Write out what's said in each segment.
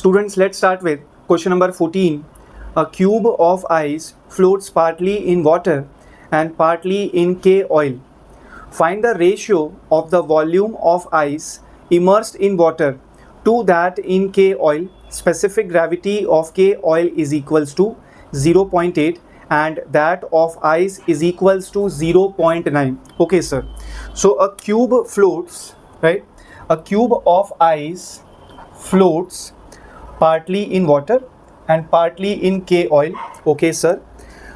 Students, let's start with question number 14. A cube of ice floats partly in water and partly in K oil. Find the ratio of the volume of ice immersed in water to that in K oil. Specific gravity of K oil is equals to 0.8 and that of ice is equals to 0.9. Okay, sir. So a cube floats, right? A cube of ice floats partly in water and partly in K oil. Okay, sir.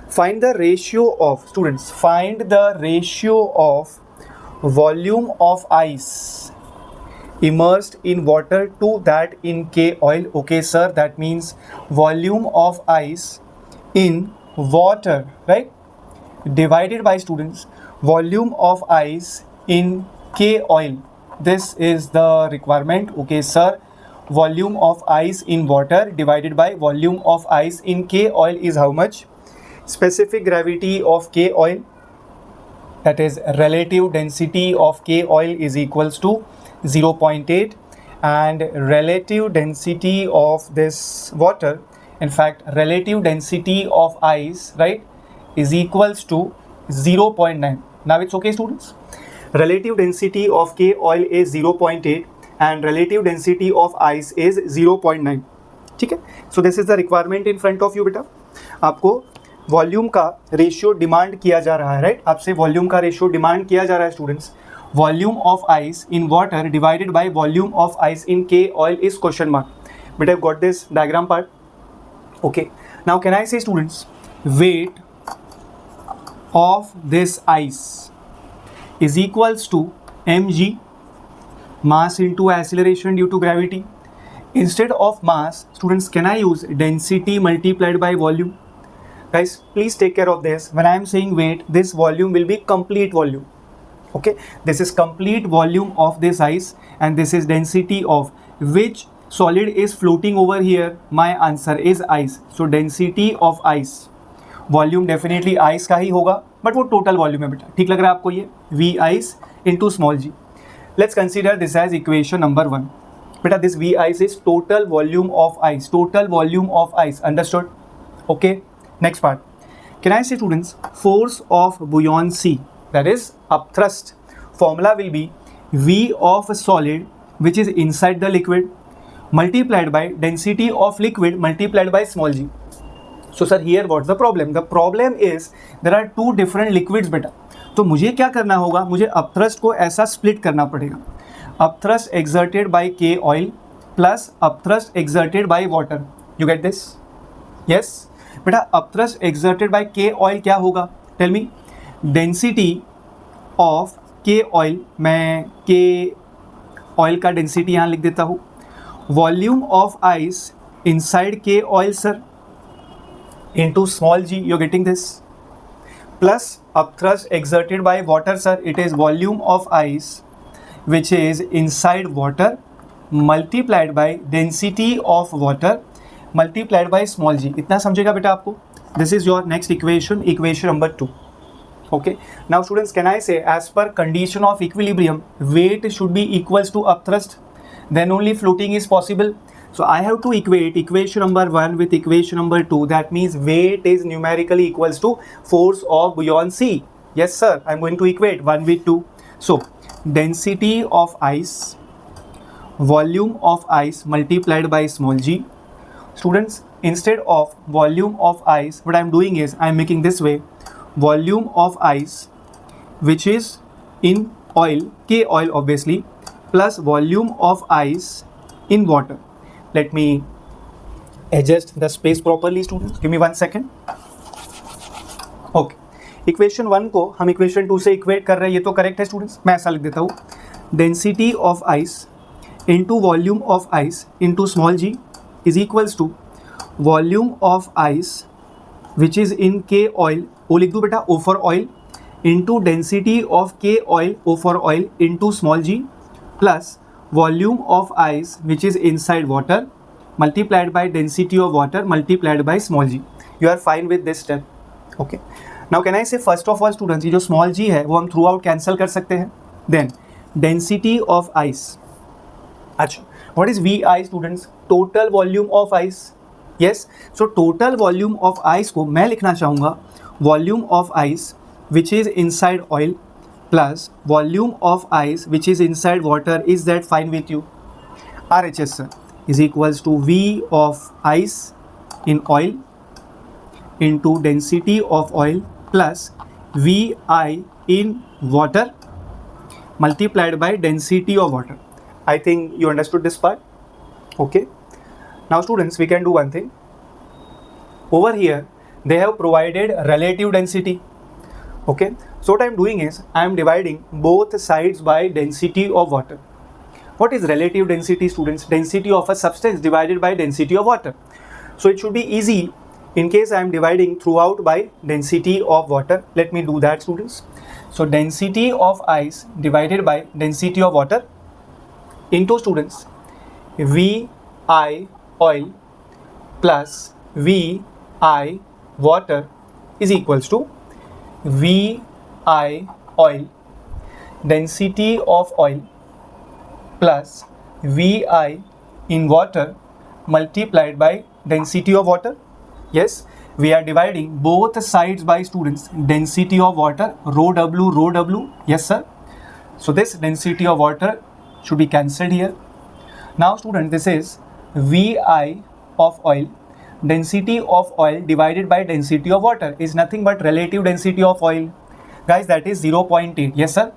Find the ratio of, students, find the ratio of volume of ice immersed in water to that in K oil. Okay, sir. That means volume of ice in water, right? Divided by, students, volume of ice in K oil. This is the requirement. Okay, sir. Volume of ice in water divided by volume of ice in K oil is how much? Specific gravity of K oil, that is relative density of K oil, is equals to 0.8 and relative density of this water, in fact relative density of ice, right, is equals to 0.9. Now it's okay, students. Relative density of K oil is 0.8 and relative density of ice is 0.9. ठीक है. So this is the requirement in front of you बेटा. आपको volume का ratio demand किया जा रहा है, right? आपसे वॉल्यूम का रेशियो डिमांड किया जा रहा है students. Volume of ice in water divided by volume of ice in के oil is question mark. But I got this diagram part. Okay, now can I say students, weight of this ice is equals to mg, mass into acceleration due to gravity. Instead of mass, students, can I use density multiplied by volume? Guys, please take care of this. When I am saying weight, this volume will be complete volume. Okay, this is complete volume of this ice and this is density of which solid is floating over here. My answer is ice. So density of ice, volume definitely ice का ही होगा, but वो total volume है बेटा. ठीक लग रहा है आपको ये? V ice into small g. Let's consider this as equation number 1. बेटा this V ice is total volume of ice, total volume of ice. Understood? Okay, next part. Can I say students, force of buoyancy, that is upthrust, formula will be V of solid which is inside the liquid multiplied by density of liquid multiplied by small g. So sir, here what's the problem? The problem is there are two different liquids बेटा. तो मुझे क्या करना होगा? मुझे upthrust को ऐसा split करना पड़ेगा. Upthrust exerted by K oil plus upthrust exerted by water. You get this? Yes? बेटा upthrust exerted by K oil क्या होगा? Tell me. Density of K oil, मैं K oil का डेंसिटी यहाँ लिख देता हूँ. Volume of ice inside K oil, sir, into small g, you're getting this, plus upthrust exerted by water, sir, it is volume of ice which is inside water multiplied by density of water multiplied by small g. इतना समझेगा बेटा आपको? This is your next equation, equation number 2. Okay, now students, can I say as per condition of equilibrium, weight should be equals to upthrust, then only floating is possible. So I have to equate equation number 1 with equation number 2. That means weight is numerically equals to force of buoyancy. Yes sir, I'm going to equate 1 with 2. So density of ice, volume of ice multiplied by small g. Students, instead of volume of ice, what I'm doing is I'm making this way, volume of ice which is in oil, K oil obviously, plus volume of ice in water. Let me adjust the space properly, students. Give me 1 second. Okay. Equation 1 को हम equation 2 से equate कर रहे हैं, ये तो correct है students. मैं ऐसा लिख देता हूँ, density of ice into volume of ice into small g is equals to volume of ice which is in K oil, वो लिख दूँ बेटा O for oil, into density of K oil O for oil into small g plus volume of ice which is inside water multiplied by density of water multiplied by small g. You are fine with this step? Okay. Now can I say first of all students, ये जो small g है वो हम throughout cancel कर सकते हैं. Then density of ice अच्छा, what is VI students? Total volume of ice. Yes, so total volume of ice को मैं लिखना चाहूँगा volume of ice which is inside oil plus volume of ice which is inside water. Is that fine with you? RHS sir is equals to V of ice in oil into density of oil plus VI in water multiplied by density of water. I think you understood this part. Okay. Now students, we can do one thing. Over here, they have provided relative density. Okay. So what I am doing is, I am dividing both sides by density of water. What is relative density students? Density of a substance divided by density of water. So it should be easy in case I am dividing throughout by density of water. Let me do that students. So density of ice divided by density of water into students VI oil plus VI water is equals to VI oil density of oil plus VI in water multiplied by density of water. Yes, we are dividing both sides by students density of water rho W. Yes sir. So this density of water should be cancelled here. Now student, this is VI of oil. Density of oil divided by density of water is nothing but relative density of oil. Guys, that is 0.8. Yes sir.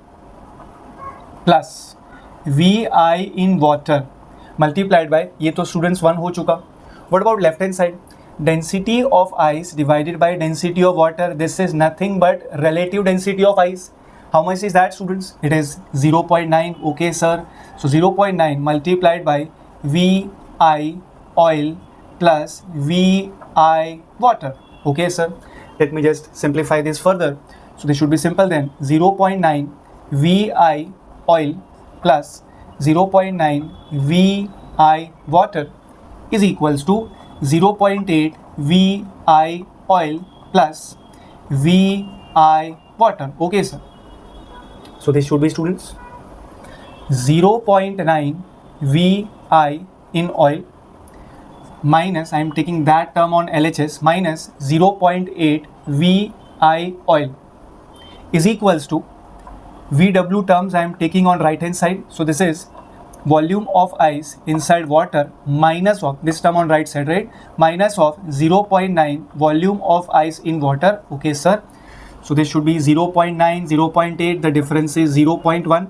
Plus VI in water multiplied by, ये तो students 1 हो चुका. What about left hand side? Density of ice divided by density of water. This is nothing but relative density of ice. How much is that students? It is 0.9. Okay sir. So 0.9 multiplied by VI oil plus VI water. Okay sir. Let me just simplify this further. So this should be simple then. 0.9 VI oil plus 0.9 VI water is equals to 0.8 VI oil plus VI water. Okay sir. So this should be students 0.9 VI in oil minus, I am taking that term on LHS, minus 0.8 VI oil is equals to VW terms I am taking on right hand side. So this is volume of ice inside water minus of this term on right side, right? Minus of 0.9 volume of ice in water. Okay sir. So this should be 0.9, 0.8. The difference is 0.1.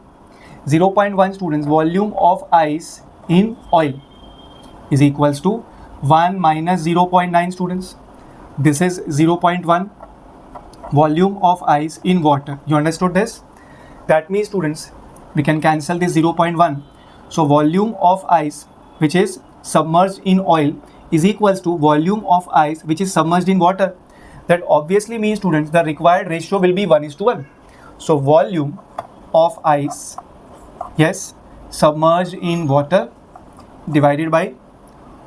0.1 students, volume of ice in oil is equals to 1 minus 0.9 students. This is 0.1 volume of ice in water. You understood this? That means students, we can cancel this 0.1. So volume of ice which is submerged in oil is equals to volume of ice which is submerged in water. That obviously means students, the required ratio will be 1:1. So volume of ice, yes, submerged in water divided by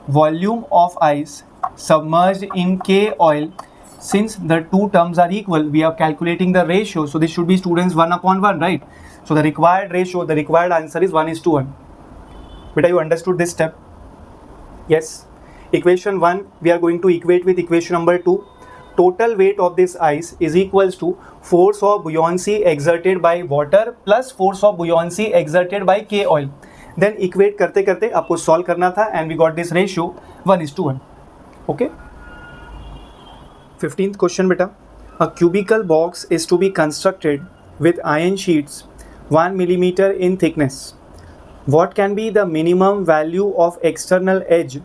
volume of ice submerged in K oil. Since the two terms are equal, we are calculating the ratio. So this should be students 1/1, right? So the required ratio, the required answer is 1:1. Beta, you understood this step? Yes. Equation 1 we are going to equate with equation number 2. Total weight of this ice is equals to force of buoyancy exerted by water plus force of buoyancy exerted by K oil. Then equate करते करते आपको solve करना था and we got this ratio 1:1. Okay. 15th question beta. A cubical box is to be constructed with iron sheets 1 millimeter in thickness. What can be the minimum value of external edge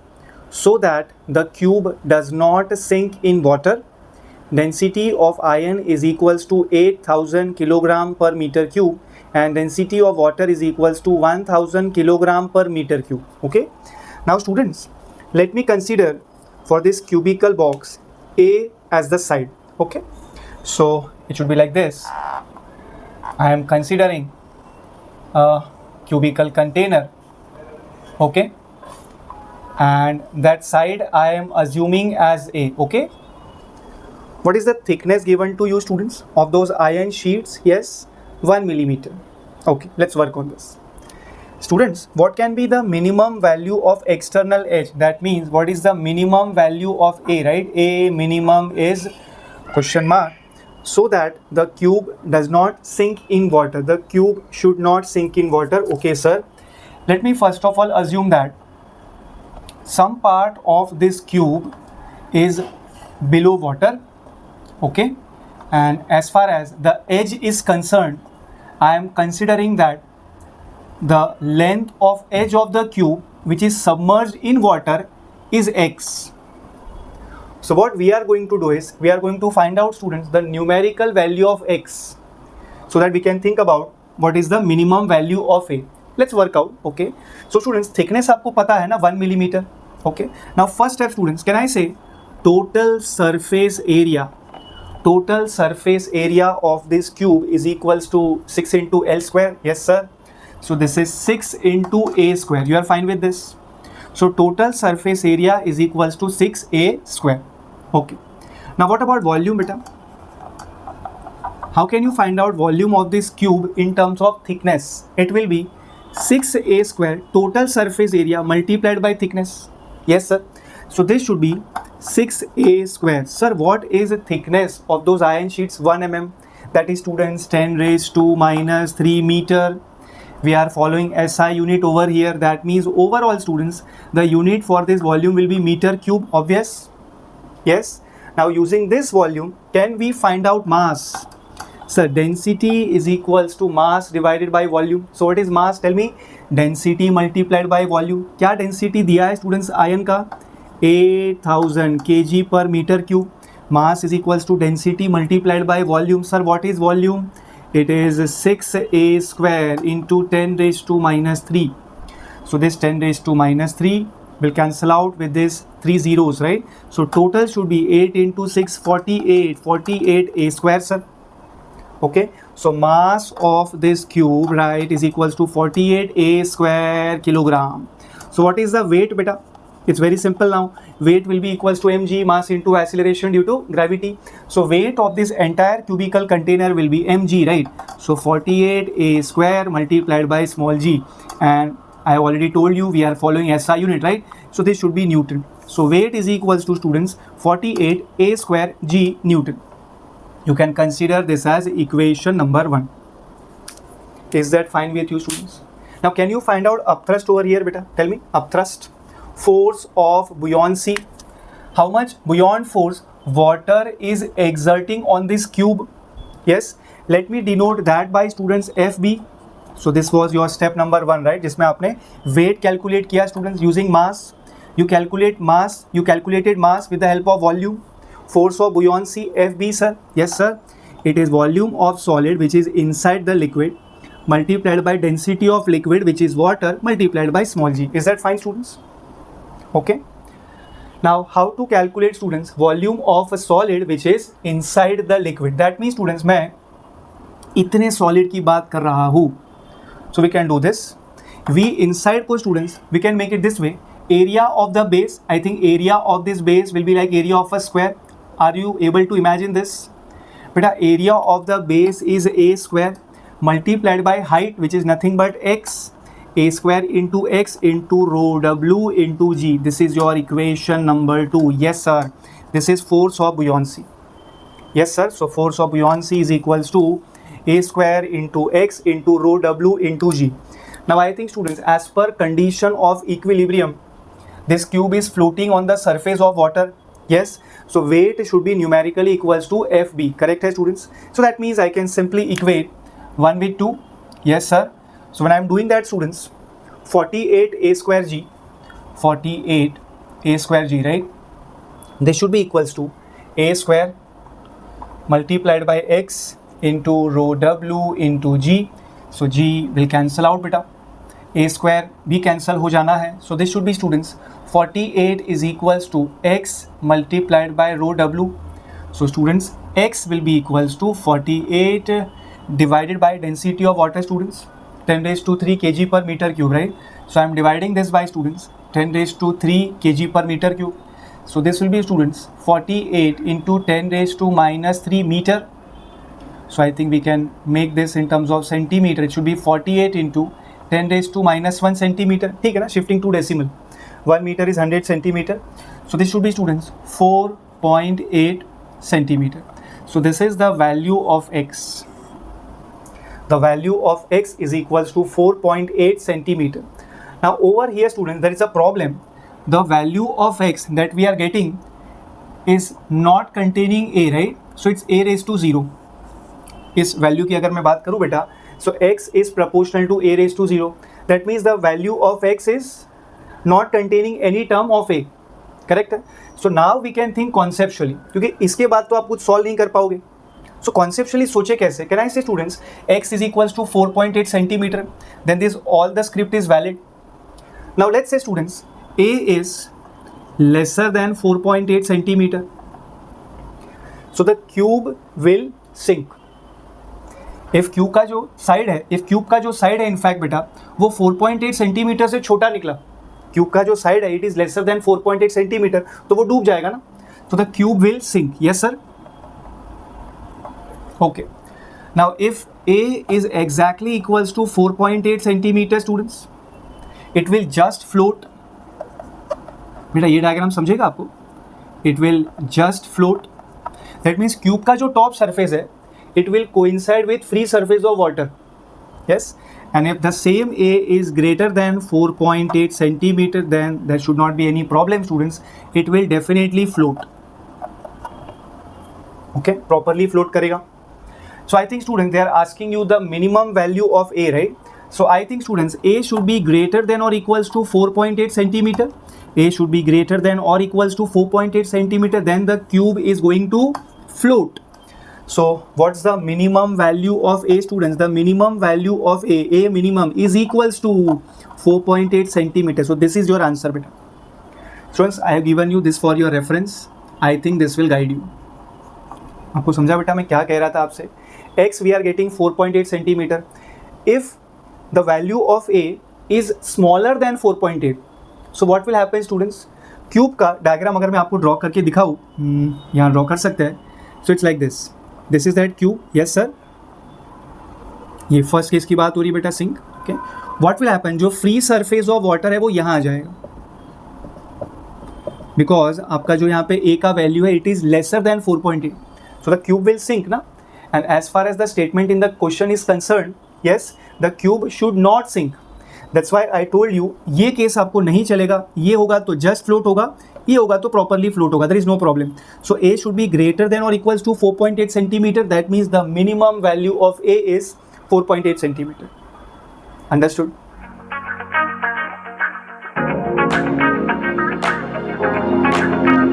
so that the cube does not sink in water? Density of iron is equals to 8,000 kilogram per meter cube and density of water is equals to 1,000 kilogram per meter cube. Okay. Now students, let me consider for this cubical box A as the side. Okay. So it should be like this. I am considering a cubical container. Okay. And that side I am assuming as A. Okay. What is the thickness given to you students of those iron sheets? Yes, 1 millimeter. Okay, let's work on this. Students, what can be the minimum value of external edge? That means what is the minimum value of A, right? A minimum is question mark, so that the cube does not sink in water. The cube should not sink in water. Okay, sir. Let me first of all assume that some part of this cube is below water. Okay. And as far as the edge is concerned, I am considering that the length of edge of the cube which is submerged in water is x. So what we are going to do is, we are going to find out, students, the numerical value of x, so that we can think about what is the minimum value of A. Let's work out. Okay, so students, thickness आपको पता है ना, 1 millimeter. Okay, now first step, students, can I say total surface area? Total surface area of this cube is equals to 6 into L square. Yes, sir. So this is 6 into A square. You are fine with this? So total surface area is equals to 6A square. Okay. Now what about volume, beta? How can you find out volume of this cube in terms of thickness? It will be 6A square total surface area multiplied by thickness. Yes, sir. So this should be 6A square. Sir, what is the thickness of those iron sheets? 1 mm. That is, students, 10 raised to minus 3 meter. We are following SI unit over here. That means overall, students, the unit for this volume will be meter cube. Obvious? Yes. Now using this volume, can we find out mass? Sir, density is equals to mass divided by volume. So what is mass? Tell me. Density multiplied by volume. क्या density दिया है students iron का? 8000 kg per meter cube. Mass is equals to density multiplied by volume. Sir, what is volume? It is 6A square into 10 raised to minus 3. So this 10 raised to minus 3 will cancel out with this 3 zeros, right? So total should be 8 into 6, 48. 48A square, sir. Okay. So mass of this cube, right, is equals to 48A square kilogram. So what is the weight, beta? It's very simple now. Weight will be equals to mg, mass into acceleration due to gravity. So weight of this entire cubical container will be mg, right? So 48A square multiplied by small g. And I have already told you we are following SI unit, right? So this should be Newton. So weight is equals to, students, 48A square g Newton. You can consider this as equation number 1. Is that fine with you, students? Now can you find out upthrust over here, beta? Tell me, upthrust. Force of buoyancy. How much buoyant force water is exerting on this cube? Yes, let me denote that by, students, FB. So this was your step number 1, right? जिसमें आपने weight calculate किया, students, using mass. You calculate mass. You calculated mass with the help of volume. Force of buoyancy, FB, sir. Yes, sir. It is volume of solid which is inside the liquid multiplied by density of liquid which is water multiplied by small g. Is that fine, students? Okay. Now how to calculate, students, volume of a solid which is inside the liquid? That means, students, मैं इतने solid की बात कर रहा हूँ. So we can do this. V inside को, students, we can make it this way. Area of the base, I think area of this base will be like area of a square. Are you able to imagine this? Beta, area of the base is A square multiplied by height which is nothing but x. A square into x into rho w into g. This is your equation number 2. Yes, sir. This is force of buoyancy. Yes, sir. So force of buoyancy is equals to a square into x into rho w into g. Now I think, students, as per condition of equilibrium, this cube is floating on the surface of water. Yes. So weight should be numerically equals to FB. Correct, students? So that means I can simply equate 1 with 2. Yes, sir. So when I am doing that, students, 48A square g, 48A square g, right? This should be equals to A square multiplied by x into rho w into g. So g will cancel out, beta. A square भी cancel हो जाना है. So this should be, students, 48 is equals to x multiplied by rho w. So students, x will be equals to 48 divided by density of water, students, 10 raised to 3 kg per meter cube, right? So I am dividing this by, students, 10 raised to 3 kg per meter cube. So this will be, students, 48 into 10 raised to minus 3 meter. So I think we can make this in terms of centimeter. It should be 48 into 10⁻⁻1 centimetre, ठीक है ना, shifting to decimal. 1 metre is 100 centimetre. So this should be, students, 4.8 centimeter. So this is the value of x. The value of x is equals to 4.8 centimeter. Now over here, students, there is a problem. The value of x that we are getting is not containing a, right? So it's a raised to 0. इस value की अगर मैं बात करूं बेटा, so x is proportional to a raised to 0. That means the value of x is not containing any term of a. Correct है. So now we can think conceptually, क्योंकि इसके बाद तो आप कुछ सॉल्व नहीं कर पाओगे. सो कॉन्सेप्चुअली सोचे कैसे. Can I say students x is equals to 4.8 centimetre, then this all the script is valid. Now let's say students a is lesser than 4.8 centimetre, so the cube will sink. If cube का जो side है in fact बेटा वो 4.8 centimetre से छोटा निकला, cube का जो साइड है it is lesser than 4.8 centimetre, तो वो डूब जाएगा ना. तो the cube will sink. Yes sir. Okay. Now if a is exactly equals to 4.8 centimetre, students, it will just float. बेटा ये डायग्राम समझेगा आपको. It will just float. That means cube का जो टॉप सरफेस है it will coincide with free surface of water. Yes. And if the same a is greater than 4.8 centimeter, then there should not be any problem, students. It will definitely float. Okay, properly float करेगा. So I think, students, they are asking you the minimum value of a, right? So I think, students, a should be greater than or equals to 4.8 centimeter. A should be greater than or equals to 4.8 centimeter. Then the cube is going to float. So what's the minimum value of a, students? The minimum value of a minimum is equals to 4.8 centimeter. So this is your answer, beta. Students, I have given you this for your reference. I think this will guide you. आपको समझा बेटा मैं क्या कह रहा था आपसे. x we are getting 4.8 centimeter. If the value of a is smaller than 4.8, so what will happen, students? Cube का डायग्राम अगर मैं आपको ड्रॉ करके दिखाऊँ, यहाँ ड्रॉ कर सकते हैं. So it's like this. This is that cube. Yes sir. ये फर्स्ट केस की बात हो रही है बेटा, sink. Okay. What will happen, जो फ्री सरफेस ऑफ वाटर है वो यहाँ आ जाएगा, बिकॉज आपका जो यहाँ पे ए का वैल्यू है it is lesser than 4.8. So the cube will sink ना. And as far as the statement in the question is concern, yes, the cube should not sink. That's why I told you ये case आपको नहीं चलेगा. ये होगा तो just float होगा, ये होगा तो प्रॉपरली फ्लोट होगा. There is no problem. So a should be greater than और equals to 4.8 centimetre. That means the minimum value of a is 4.8 centimetre. Understood.